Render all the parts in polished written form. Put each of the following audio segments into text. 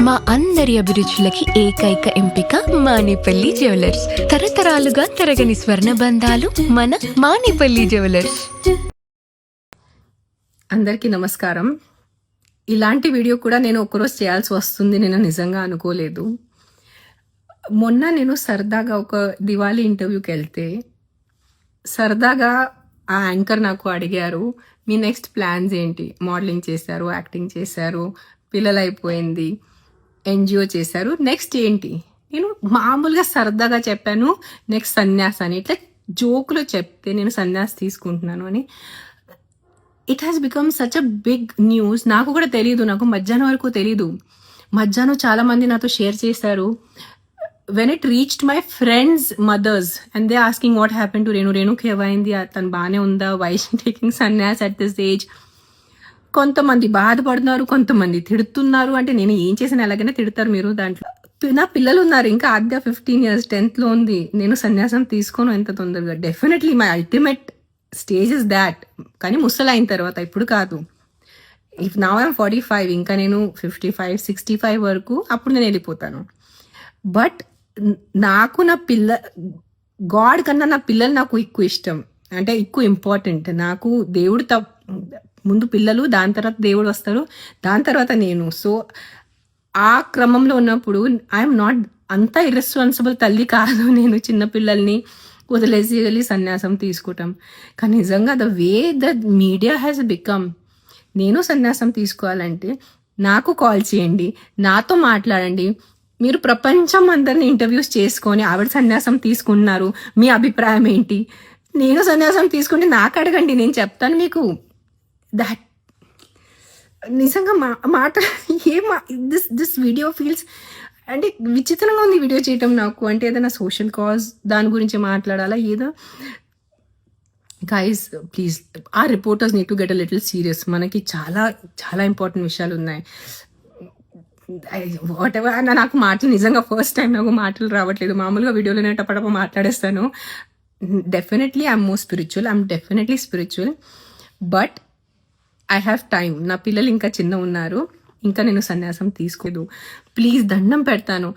మా అందరి అభిరుచులకి ఏకైక ఎంపిక మానేపల్లి జ్యువెలర్స్. తరతరాలుగా తరగని స్వర్ణ బంధాలు మన మానేపల్లి జ్యువెలర్స్. అందరికీ నమస్కారం. ఇలాంటి వీడియో కూడా నేను ఒకరోజు చేయాల్సి వస్తుంది నేను నిజంగా అనుకోలేదు. మొన్న నేను సరదాగా ఒక దివాళీ ఇంటర్వ్యూకి వెళ్తే సరదాగా ఆ యాంకర్ నాకు అడిగారు, మీ నెక్స్ట్ ప్లాన్స్ ఏంటి? మోడలింగ్ చేశారు, యాక్టింగ్ చేశారు, పిల్లలు అయిపోయింది, ఎన్జిఓ చేశారు, నెక్స్ట్ ఏంటి? నేను మామూలుగా సరదాగా చెప్పాను నెక్స్ట్ సన్యాస్ అని. ఇట్లా జోకులో చెప్తే నేను సన్యాస్ తీసుకుంటున్నాను అని it has become such a big news. నాకు కూడా తెలియదు, నాకు మధ్యాహ్నం వరకు తెలీదు. మధ్యాహ్నం చాలా మంది నాతో షేర్ చేశారు. When it reached my friends mothers and they asking what happen to రేణుకి ఏమైంది, తను బాగానే ఉందా, why she taking sanyas at this age. కొంతమంది బాధపడుతున్నారు, కొంతమంది తిడుతున్నారు. అంటే నేను ఏం చేసిన ఎలాగైనా తిడతారు మీరు. దాంట్లో నా పిల్లలు ఉన్నారు, ఇంకా ఆద్య 15 years 10th లో ఉంది. నేను సన్యాసం తీసుకోను ఎంత తొందరగా. Definitely my ultimate stage is that. కానీ ముసలు అయిన తర్వాత, ఇప్పుడు కాదు. ఇఫ్ నౌ ఐఎమ్ 45, ఇంకా నేను 55 65 వరకు అప్పుడు నేను వెళ్ళిపోతాను. బట్ నాకు నా గాడ్ కన్నా నా పిల్లలు నాకు ఎక్కువ ఇష్టం, అంటే ఎక్కువ ఇంపార్టెంట్. నాకు దేవుడు ముందు పిల్లలు, దాని తర్వాత దేవుడు వస్తారు, దాని తర్వాత నేను. సో ఆ క్రమంలో ఉన్నప్పుడు ఐఎమ్ నాట్ అంత ఇర్రెస్పాన్సిబుల్ తల్లి కాదు నేను. చిన్నపిల్లల్ని వదిలేసి వెళ్ళి సన్యాసం తీసుకుంటాం. కానీ నిజంగా the way the media has become, నేను సన్యాసం తీసుకోవాలంటే నాకు కాల్ చేయండి, నాతో మాట్లాడండి. మీరు ప్రపంచం అందరినీ ఇంటర్వ్యూస్ చేసుకొని ఆవిడ సన్యాసం తీసుకున్నారు, మీ అభిప్రాయం ఏంటి? నేను సన్యాసం తీసుకుంటే నాకు అడగండి, నేను చెప్తాను మీకు. దట్ నిజంగా మాట దిస్ వీడియో ఫీల్స్ అంటే విచిత్రంగా ఉంది వీడియో చేయటం నాకు. అంటే ఏదైనా సోషల్ కాజ్ దాని గురించి మాట్లాడాలా ఏదో. గైస్ ప్లీజ్, ఆ reporters need to get a little serious. మనకి చాలా చాలా ఇంపార్టెంట్ విషయాలు ఉన్నాయి. What ever. నాకు మాటలు నిజంగా ఫస్ట్ టైం నాకు మాటలు రావట్లేదు. మామూలుగా వీడియోలోనే టపటప మాట్లాడేస్తాను. Definitely I'm more spiritual, I'm definitely spiritual, but I have time. నా పిల్లలు ఇంకా చిన్న ఉన్నారు, ఇంకా నేను సన్యాసం తీసుకోలేదు. ప్లీజ్ దండం పెడతాను.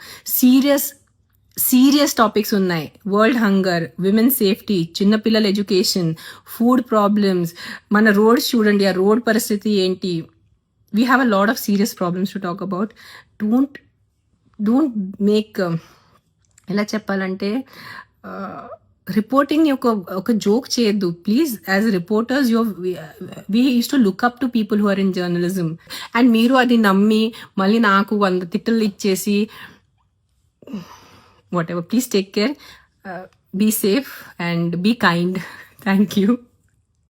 సీరియస్ టాపిక్స్ ఉన్నాయి. వరల్డ్ హంగర్, విమెన్ సేఫ్టీ, చిన్నపిల్లల ఎడ్యుకేషన్, ఫుడ్ ప్రాబ్లమ్స్, మన రోడ్స్ చూడండి, ఆ రోడ్ పరిస్థితి ఏంటి. We have a lot of serious problems to talk about. Don't make, ఎలా చెప్పాలంటే, రిపోర్టింగ్ ఒక జోక్ చేయొద్దు please. As reporters we use to look up to people who are in journalism. And మీరు అది నమ్మి మళ్ళీ నాకు 100 తిట్టలు ఇచ్చేసి whatever. Please take care, be safe and be kind. Thank you.